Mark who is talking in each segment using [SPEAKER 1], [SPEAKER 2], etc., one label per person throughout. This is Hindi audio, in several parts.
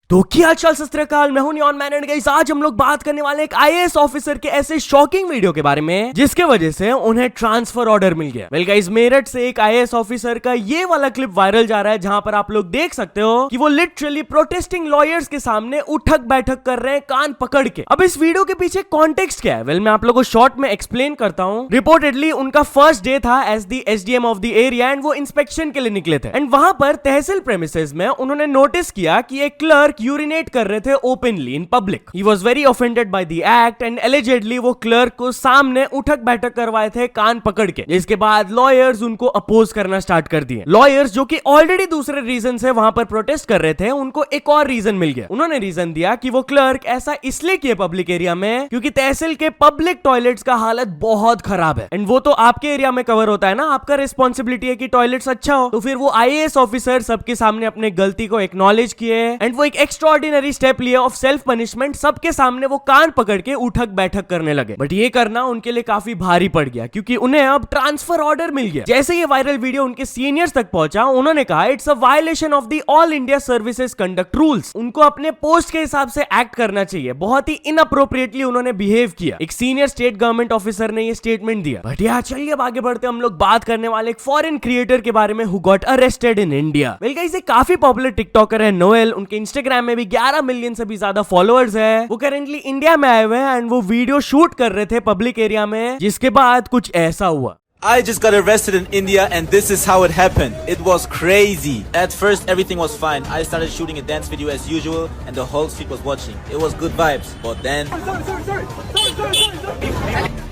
[SPEAKER 1] तो क्या हालचाल सत श्री अकाल, मैं हूं नियॉन मैन एंड गाइस आज हम लोग बात करने वाले एक आईएएस ऑफिसर के ऐसे शॉकिंग वीडियो के बारे में जिसके वजह से उन्हें ट्रांसफर ऑर्डर मिल गया। वेल गाइस, मेरठ से एक आईएएस ऑफिसर का ये वाला क्लिप वायरल जा रहा है जहां पर आप लोग देख सकते हो कि वो लिटरली प्रोटेस्टिंग लॉयर्स के सामने उठक बैठक कर रहे हैं कान पकड़ के। अब इस वीडियो के पीछे कॉन्टेक्स्ट क्या है? वेल मैं आप लोगों को शॉर्ट में एक्सप्लेन करता हूँ। रिपोर्टेडली उनका फर्स्ट डे था as the SDM of the area and वो इंस्पेक्शन के लिए निकले थे एंड वहां पर तहसील प्रेमिसेस में उन्होंने नोटिस किया कि एक क्लर्क यूरिनेट कर रहे थे openly in public. He was very offended by the act and allegedly वो क्लर्क को सामने उठक बैठक करवाए थे कान पकड़ के। इसके बाद लॉयर्स उनको अपोज करना स्टार्ट कर दिए। लॉयर्स जो कि ऑलरेडी दूसरे रीजन से वहां पर प्रोटेस्ट कर रहे थे, उनको एक और रीजन मिल गया। उन्होंने रीजन दिया कि वो क्लर्क ऐसा इसलिए किए पब्लिक एरिया में क्योंकि तहसील के पब्लिक टॉयलेट्स का हालत बहुत खराब है एंड वो तो आपके एरिया में कवर होता है ना, आपका रिस्पॉन्सिबिलिटी है कि टॉयलेट्स अच्छा हो। तो फिर वो आईएएस ऑफिसर सबके सामने अपने गलती को एक्नॉलेज किए एंड वो एक एक्स्ट्राऑर्डिनरी स्टेप लिए ऑफ सेल्फ पनिशमेंट। सबके सामने वो कान पकड़ के उठक बैठक करने लगे। बट ये करना उनके लिए काफी भारी पड़ गया क्योंकि उन्हें अब ट्रांसफर ऑर्डर मिल गया। जैसे ये वायरल वीडियो उनके सीनियर्स तक पहुंचा, उन्होंने कहा it's a violation of the all India services conduct rules. उनको अपने पोस्ट के हिसाब से एक्ट करना चाहिए। बहुत ही इनअप्रोप्रिएटली उन्होंने बिहेव किया। एक सीनियर स्टेट गवर्नमेंट ऑफिसर ने ये स्टेटमेंट दिया। बट यार चलिए अब आगे बढ़ते हम लोग बात करने वाले एक फॉरेन क्रिएटर के बारे में who got arrested in India. Well guys, एक काफी पॉपुलर टिकटॉकर है नोएल। उनके इंस्टाग्राम में भी 11 मिलियन से भी ज्यादा फॉलोअर्स है। वो करेंटली इंडिया में आए हुए हैं एंड वो वीडियो शूट कर रहे थे पब्लिक एरिया में, जिसके बाद कुछ ऐसा हुआ।
[SPEAKER 2] I just got arrested in India and this is how it happened. It was crazy. At first everything was fine. I started shooting a dance video as usual and the whole street was watching. It was good vibes. But then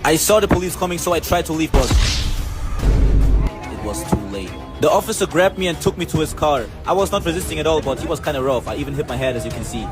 [SPEAKER 2] I saw the police coming, so I tried to leave, but it was too late. The officer grabbed me and took me to his car. I was not resisting at all, but he was kind of rough. I even hit my head, as you can see.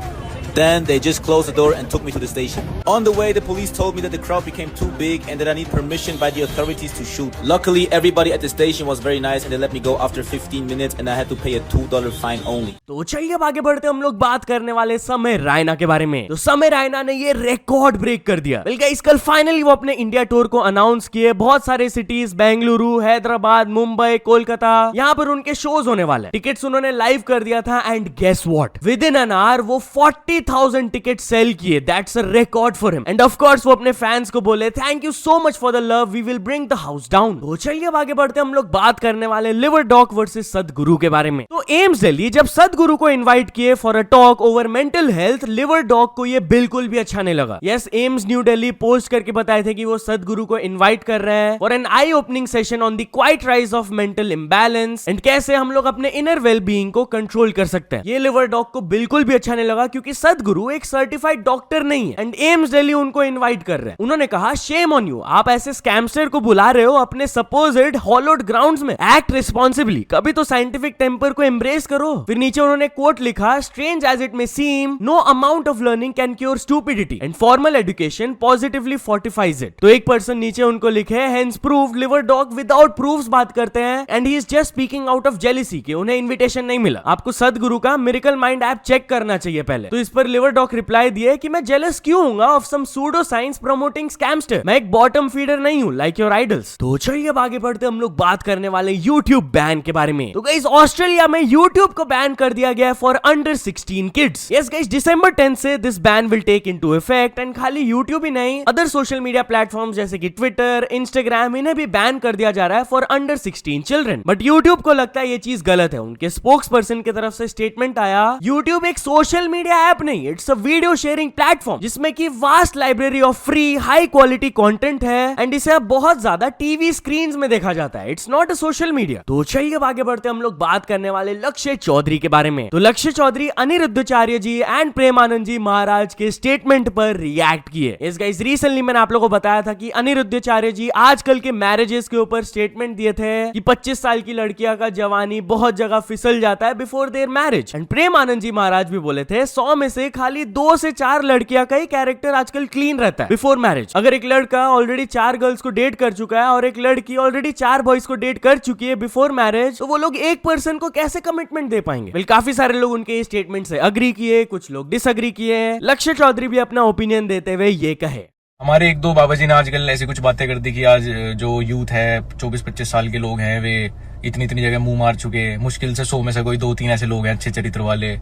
[SPEAKER 2] Then they just closed the door and took me to the station. On the way, the police told me that the crowd became too big and that I need permission by the authorities to shoot. Luckily, everybody at the station was very nice and they let me go after 15 minutes and I had to pay a $2 fine only.
[SPEAKER 1] तो चलिए अब आगे बढ़ते हम लोग बात करने वाले समय रायना के बारे में। तो समय रायना ने ये रिकॉर्ड ब्रेक कर दिया। बल्कि इस कल फाइनली वो अपने इंडिया टूर को अनाउंस किए। बहुत सारे सिटीज, बेंगलुरु, हैदराबाद, मुंबई, कोलकाता, यहाँ पर उनके शोज होने वाले। टिकट्स उन्होंने लाइव कर दिया था and guess what, within an hour वो 40,000 टिकट सेल किए। That's a record for him and of course वो अपने फैंस को बोले thank you so much for the love, we will bring the house down. तो चलिए अब आगे बढ़ते हम लोग बात करने वाले लिवर डॉग वर्सेस सदगुरु के बारे में। तो एम्स दिल्ली जब सदगुरु को इनवाइट किए for a talk over mental health, liver dog को ये बिल्कुल भी अच्छा नहीं लगा। Yes, AIIMS new Delhi post करके बताए थे कि वो सदगुरु को इनवाइट कर रहे हैं for an eye opening session on the quiet rise of mental imbalance and कैसे हम लोग अपने इनर वेल बीइंग को कंट्रोल कर सकते हैं। ये लिवर डॉग को बिल्कुल भी अच्छा नहीं लगा क्योंकि सदगुरु एक सर्टिफाइड डॉक्टर नहीं है एंड एम्स दिल्ली उनको इनवाइट कर रहे हैं। उन्होंने कहा शेम ऑन यू, आप ऐसे स्कैमस्टर को बुला रहे हो अपने सपोज्ड हॉलोड ग्राउंड्स में। एक्ट रिस्पॉन्सिबली, कभी तो साइंटिफिक टेम्पर को एम्ब्रेस करो। फिर नीचे उन्होंने कोट लिखा, strange as it may seem, no amount of learning can cure stupidity and formal education positively fortifies it. तो एक पर्सन नीचे उनको लिखे, hence proved liver dog without proofs बात करते हैं and he is just speaking out of jealousy कि उन्हें इन्विटेशन नहीं मिला। आपको सदगुरु का मिरेकल माइंड ऐप चेक करना चाहिए पहले। तो इस पर लिवर डॉग रिप्लाई दिए कि मैं जेलस क्यों हूंगा of some pseudo science promoting scamster. मैं एक बॉटम फीडर नहीं हूं लाइक योर आइडल्स। तो चलिए अब आगे बढ़ते हम लोग बात करने वाले यूट्यूब बैन के बारे में। तो गाइस, ऑस्ट्रेलिया में यूट्यूब को बैन कर दिया गया for under 16 kids. Yes guys, December 10 से this ban will take into effect and खाली यूट्यूब ही नहीं, अदर सोशल मीडिया प्लेटफॉर्म जैसे कि ट्विटर, इंस्टाग्राम, इन्हें भी बैन कर दिया जा रहा है for under 16 children. But YouTube को लगता है ये चीज गलत है। उनके स्पोक्स पर्सन की तरफ से स्टेटमेंट आया, यूट्यूब एक सोशल मीडिया ऐप नहीं, it's a video sharing platform जिसमें की vast library of free high quality content है एंड इसे अब बहुत ज्यादा टीवी स्क्रीन्स में देखा जाता है। It's not a social media. तो चलिए अब आगे बढ़ते हम लोग बात करने वाले लक्ष्य चौधरी के बारे में। तो लक्ष्य चौधरी अनिरुद्धाचार्य जी एंड प्रेमानंद जी महाराज के स्टेटमेंट पर रिएक्ट किए। इस गाइस, रिसेंटली मैंने आप लोगों को बताया था कि अनिरुद्धाचार्य जी आजकल के मैरिजेस के ऊपर स्टेटमेंट दिए थे कि 25 साल की लड़कियां का जवानी बहुत जगह फिसल जाता है before their marriage and Premanand ji Maharaj भी बोले थे 100 में से खाली 2 से 4 लड़कियां का ही कैरेक्टर आजकल क्लीन रहता है बिफोर मैरिज। अगर एक लड़का ऑलरेडी 4 गर्ल्स को डेट कर चुका है और एक लड़की ऑलरेडी 4 बॉयज को डेट कर चुकी है बिफोर मैरिज, तो वो लोग एक पर्सन को कैसे कमिटमेंट दे पाएंगे? वेल, काफी सारे लोग उनके स्टेटमेंट से अग्री किए, कुछ लोग डिसअग्री किए। लक्ष्य चौधरी भी अपना ओपिनियन देते हुए ये कहे,
[SPEAKER 3] हमारे एक दो बाबा जी ने आजकल ऐसी कुछ बातें कर दी कि आज जो यूथ है 24-25 साल के लोग हैं वे इतनी इतनी जगह मुंह मार चुके, मुश्किल से 100 में से कोई 2-3 ऐसे लोग हैं अच्छे चरित्र वाले।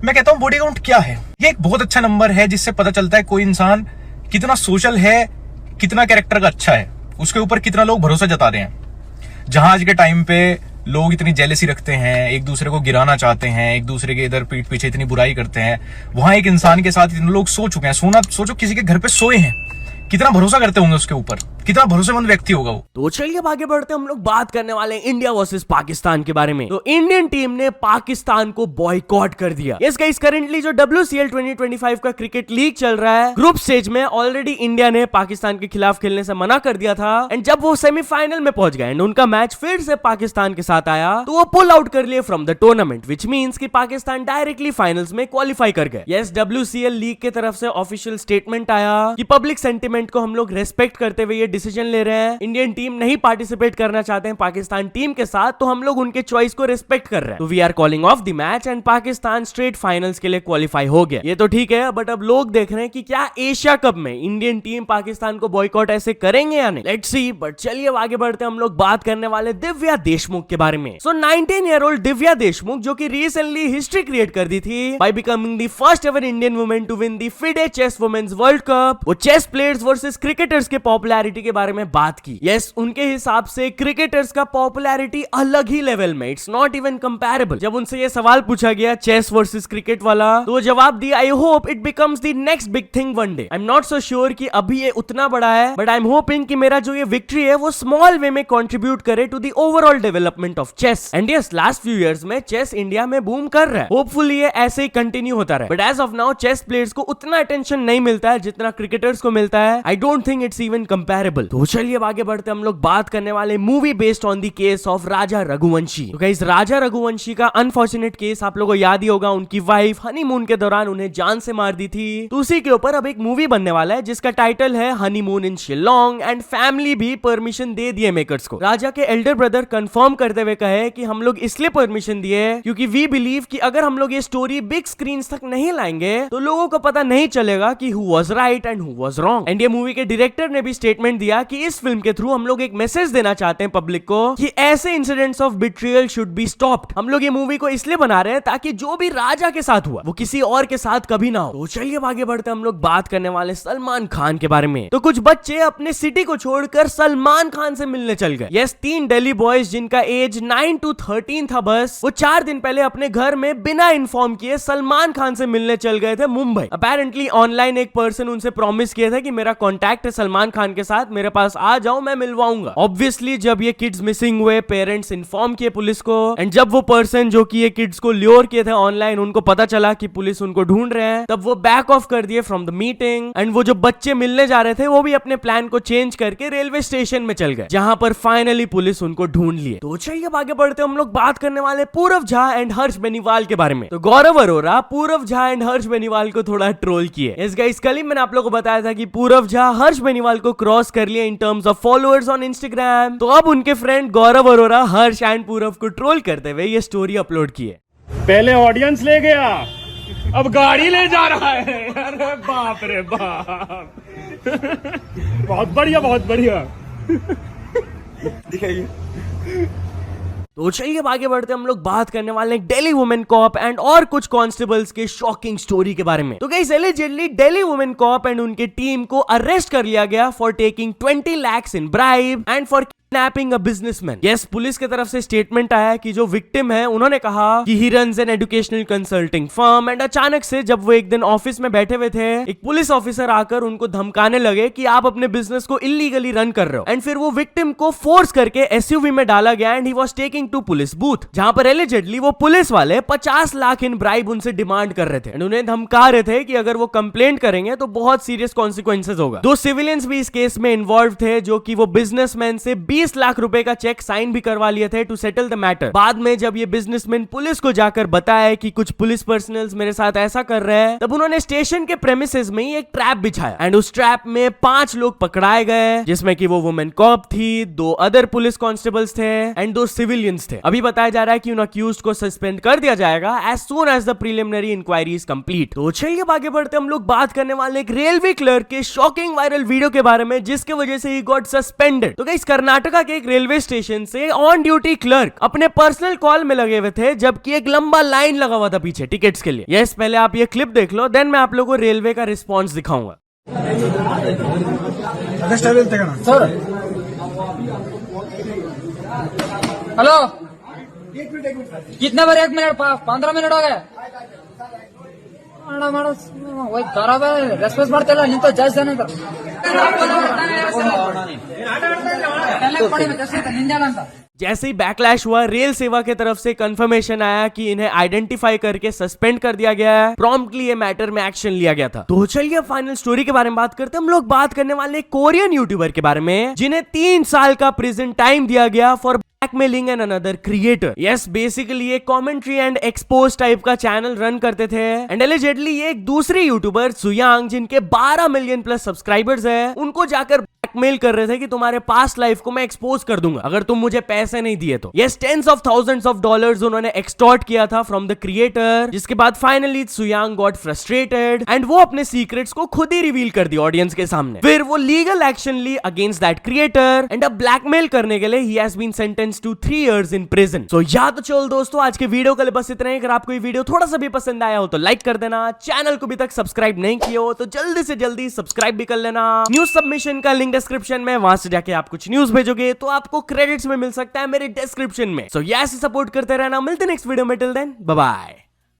[SPEAKER 3] मैं कहता हूँ बॉडी काउंट क्या है, ये एक बहुत अच्छा नंबर है जिससे पता चलता है कोई इंसान कितना सोशल है, कितना कैरेक्टर का अच्छा है, उसके ऊपर कितना लोग भरोसा जता रहे हैं। जहां आज के टाइम पे लोग इतनी जेलेसी रखते हैं, एक दूसरे को गिराना चाहते हैं, एक दूसरे के इधर पीठ पीछे इतनी बुराई करते हैं, वहां एक इंसान के साथ इतने लोग सो चुके हैं। सोचो किसी के घर पे सोए हैं, कितना भरोसा करते होंगे उसके ऊपर, कितना भरोसेमंद व्यक्ति होगा वो।
[SPEAKER 1] तो चलिए अब आगे बढ़ते हैं, हम लोग बात करने वाले हैं इंडिया वर्सेस पाकिस्तान के बारे में। तो इंडियन टीम ने पाकिस्तान को बॉयकॉट कर दिया। यस गाइस, करंटली जो WCL 2025 का क्रिकेट लीग चल रहा है, ग्रुप स्टेज में ऑलरेडी इंडिया ने पाकिस्तान के खिलाफ खेलने से मना कर दिया था। एंड जब वो सेमीफाइनल में पहुंच गए एंड उनका मैच फिर से पाकिस्तान के साथ आया, तो वो पुल आउट कर लिए from the tournament, which means कि पाकिस्तान डायरेक्टली फाइनल्स में क्वालिफाई कर गए। यस, WCL लीग की तरफ से ऑफिशियल स्टेटमेंट आया कि पब्लिक सेंटिमेंट को हम लोग रेस्पेक्ट करते हुए ये डिसीजन ले रहे हैं। इंडियन टीम नहीं पार्टिसिपेट करना चाहते हैं पाकिस्तान टीम के साथ, तो हम लोग उनके चॉइस को रिस्पेक्ट कर रहे हैं। तो we are calling off the match and Pakistan straight finals के लिए क्वालिफाई हो गया। ये तो ठीक है, बट अब लोग देख रहे हैं कि क्या एशिया कप में इंडियन टीम पाकिस्तान को बॉयकॉट ऐसे करेंगे या नहीं। Let's see. बट चलिए अब आगे बढ़ते हैं, हम लोग बात करने वाले दिव्या देशमुख के बारे में। सो 19-year-old दिव्या देशमुख, जो कि रिसेंटली हिस्ट्री क्रिएट कर दी थी by becoming the first ever Indian women to win the FIDE chess women's World Cup, वो चेस प्लेयर्स वर्सेस क्रिकेटर्स के पॉपुलैरिटी के बारे में बात की। यस, उनके हिसाब से क्रिकेटर्स का पॉपुलैरिटी अलग ही लेवल में, इट्स नॉट इवन कंपैरेबल। जब उनसे ये सवाल पूछा गया चेस वर्सेस क्रिकेट वाला, तो वो जवाब दिया, I hope it becomes the next big thing one day. I am not so sure कि अभी ये उतना बड़ा है, बट आई एम होपिंग कि मेरा जो ये विक्ट्री है वो स्मॉल वे में कंट्रीब्यूट करे to the overall development of chess. And yes, last few years में चेस इंडिया में बूम कर रहा है, होपफुली ये ऐसे ही कंटिन्यू होता रहे। But as of now chess players को उतना अटेंशन नहीं मिलता है जितना क्रिकेटर्स को मिलता है। I don't think it's even comparable. तो चलिए अब आगे बढ़ते, हम लोग बात करने वाले movie based on the case of Raja Raghuvanshi. तो गाइस, राजा रघुवंशी का अनफॉर्चुनेट केस आप लोगों को याद ही होगा, उनकी वाइफ हनीमून के दौरान उन्हें जान से मार दी थी। तो उसी के ऊपर अब एक मूवी बनने वाला है जिसका टाइटल है honeymoon in Shillong, and family भी परमिशन दे दिए मेकर्स को। राजा के एल्डर ब्रदर कंफर्म करते हुए कहे कि हम लोग इसलिए परमिशन दिए क्योंकि वी बिलीव कि अगर हम लोग ये स्टोरी बिग स्क्रीन तक नहीं लाएंगे तो लोगों को पता नहीं चलेगा कि who was right and who was wrong. And ये मूवी के डायरेक्टर ने भी स्टेटमेंट दिया कि इस फिल्म के थ्रू हम लोग एक मैसेज देना चाहते हैं पब्लिक को कि ऐसे incidents of betrayal should be stopped. हम लोग ये मूवी को इसलिए बना रहे हैं ताकि जो भी राजा के साथ हुआ वो किसी और के साथ कभी ना हो। तो चलिए आगे बढ़ते हम लोग बात करने वाले सलमान खान के बारे में। तो कुछ बच्चे अपने सिटी को छोड़कर सलमान खान से मिलने चल गए। यस, 3 दिल्ली बॉयज जिनका एज 9 to 13 था, बस वो 4 दिन पहले अपने घर में बिना इन्फॉर्म किए सलमान खान से मिलने चल गए थे मुंबई। अपेरेंटली ऑनलाइन एक पर्सन उनसे प्रॉमिस किया था कि मेरा कॉन्टैक्ट है सलमान खान के साथ, मेरे पास आ जाओ, मैं मिलवाऊंगा। ऑब्वियसली जब ये किड्स मिसिंग हुए, पेरेंट्स इन्फॉर्म किए पुलिस को, एंड जब वो पर्सन जो कि ये किड्स को ल्योर किए थे ऑनलाइन, उनको पता चला कि पुलिस उनको ढूंढ रहे हैं, तब वो बैक ऑफ कर दिए फ्रॉम द मीटिंग। एंड वो जो बच्चे मिलने जा रहे थे वो भी अपने प्लान को चेंज करके रेलवे स्टेशन में चल गए, जहां पर फाइनली पुलिस उनको ढूंढ लिए। तो चलिए अब आगे बढ़ते हम लोग बात करने वाले पूरव झा एंड हर्ष बेनीवाल के बारे में। तो गौरव अरोरा पूरव झा एंड हर्ष बेनीवाल को थोड़ा ट्रोल किए। इस गाइस, कल ही मैंने आप लोगों को बताया था कि पूरव झा हर्ष बेनीवाल को क्रॉस कर लिया in terms of followers on Instagram. तो अब उनके फ्रेंड गौरव अरोरा हर्ष एंड पूरव को ट्रोल करते हुए ये स्टोरी अपलोड की है।
[SPEAKER 4] पहले ऑडियंस ले गया, अब गाड़ी ले जा रहा है। अरे बाप रे बाप। बहुत बढ़िया, बहुत बढ़िया। दिखाइए।
[SPEAKER 1] तो चलिए अब आगे बढ़ते हम लोग बात करने वाले हैं दिल्ली वुमेन कॉप एंड और कुछ कांस्टेबल्स के शॉकिंग स्टोरी के बारे में। तो guys, allegedly Delhi women cop and उनके टीम को अरेस्ट कर लिया गया for taking 20 lakhs in bribe and for kidnapping a businessman. Yes, police की तरफ से स्टेटमेंट आया कि जो विक्टिम है उन्होंने कहा कि he runs an educational consulting firm, and अचानक से जब वो एक दिन ऑफिस में बैठे हुए थे, एक पुलिस ऑफिसर आकर उनको धमकाने लगे कि आप अपने बिजनेस को इलीगली रन कर रहे हो। एंड फिर वो विक्टिम को फोर्स करके SUV में डाला गया and he was taking to police booth, जहां पर एलिजिडली वो पुलिस वाले 50 लाख इन ब्राइब उनसे डिमांड कर रहे थे एंड उन्हें धमका रहे थे कि अगर वो कंप्लेंट करेंगे तो बहुत सीरियस कॉन्सिक्वेंसेज होगा। 2 सिविलियंस भी इस केस में इन्वॉल्व थे, जो कि वो बिजनेसमैन से 20 लाख रुपए का चेक साइन भी करवा लिए थे टू सेटल द मैटर। बाद में जब ये बिजनेसमैन पुलिस को जाकर बताया कि कुछ पुलिस पर्सनल्स मेरे साथ ऐसा कर रहे हैं, तब उन्होंने स्टेशन के प्रेमिसेस में ही एक ट्रैप बिछाया एंड उस ट्रैप में 5 लोग पकड़ाए गए, जिसमें कि वो वुमेन कॉप थी, 2 अदर पुलिस कांस्टेबल्स थे एंड 2 सिविलियंस थे। अभी बताया जा रहा है कि उन अक्यूज्ड को सस्पेंड कर दिया जाएगा as soon as the preliminary inquiry is complete. तो चलिए आगे बढ़ते हम लोग बात करने वाले एक रेलवे क्लर्क के शॉकिंग वायरल वीडियो के बारे में, जिसके वजह से ही गॉट सस्पेंडेड। तो गाइस, कर्नाटक कर्नाटका के एक रेलवे स्टेशन से ऑन ड्यूटी क्लर्क अपने पर्सनल कॉल में लगे हुए थे, जबकि एक लंबा लाइन लगा हुआ था पीछे टिकट्स के लिए। यस, पहले आप ये क्लिप देख लो, देन मैं आप लोगों को रेलवे का रिस्पॉन्स दिखाऊंगा।
[SPEAKER 5] हेलो, कितने बार? 1 मिनट, 15 मिनट हो गए। वही खराब है, रेस्पॉन्स ಮಾಡ್ತಾ ಇಲ್ಲ, ನಿಂತು ಜಾಸ್ತಿ ಜನ ಇದ್ದಾರೆ।
[SPEAKER 1] जैसे ही बैकलैश हुआ, रेल सेवा की तरफ से कंफर्मेशन आया कि इन्हें आइडेंटिफाई करके सस्पेंड कर दिया गया है। प्रॉम्प्टली ये मैटर में एक्शन लिया गया था। तो चलिए फाइनल स्टोरी के बारे में बात करते हैं। हम लोग बात करने वाले कोरियन यूट्यूबर के बारे में, जिन्हें 3 साल का प्रिजन टाइम दिया गया for blackmailing an another creator. Yes, basically ये कमेंट्री एंड एक्सपोज टाइप का चैनल रन करते थे एंड एलिजेडली ये एक दूसरी यूट्यूबर सुयांग, जिनके 12 मिलियन प्लस सब्सक्राइबर्स है, उनको जाकर ब्लैकमेल कर रहे थे कि तुम्हारे पास्ट लाइफ को मैं एक्सपोज कर दूंगा अगर तुम मुझे पैसे नहीं दिए तो। Yes, tens of thousands of dollars उन्होंने एक्सटॉर्ट किया था फ्रॉम द क्रिएटर, जिसके बाद finally Suyang got frustrated and वो अपने सीक्रेट्स को खुद ही रिवील कर दिया ऑडियंस के सामने। फिर वो लीगल एक्शन ली अगेंस्ट दैट क्रिएटर एंड अब ब्लैकमेल करने के लिए he has been sentenced to 3 years in prison। So या तो चलो दोस्तों, आज के वीडियो के लिए बस इतना ही। अगर आपको ये वीडियो थोड़ा सा भी पसंद आया हो तो लाइक कर देना, चैनल को अभी तक सब्सक्राइब नहीं किया हो तो जल्दी से जल्दी सब्सक्राइब भी कर लेना। न्यूज सबमिशन का लिंक डिस्क्रिप्शन में, वहां से जाके आप कुछ न्यूज भेजोगे तो आपको क्रेडिट्स में मिल सकता है मेरे डिस्क्रिप्शन में। सो ऐसे सपोर्ट करते रहना। मिलते नेक्स्ट वीडियो में, टिल देन बाय बाय।